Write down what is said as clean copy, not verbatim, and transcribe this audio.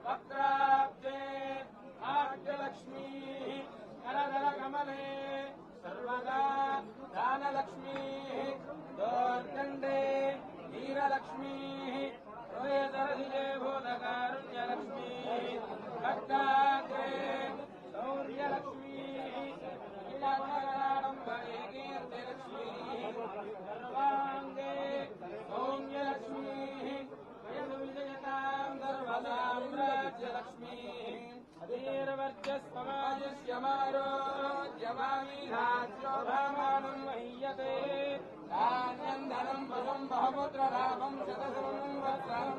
वक्त्राब्जे भाग्यलक्ष्मीः करदलकमले सर्वदा दानलक्ष्मीः दोर्दण्डे वीरलक्ष्मीः हृदयदरसिजे भूतकारुण्यलक्ष्मीः खड्गाग्रे शौर्यलक्ष्मीः कीर्तिलक्ष्मीः सर्वाङ्गे सौम्यलक्ष्मीः विजयतां सर्वसाम्राज्यलक्ष्मीः अधीर्वर्चस्वमायुष्यमारोग्यमामीधास्योभामानं मह्यते धान्यं धनं पशुं बहुपुत्रलाभं शतसहस्रं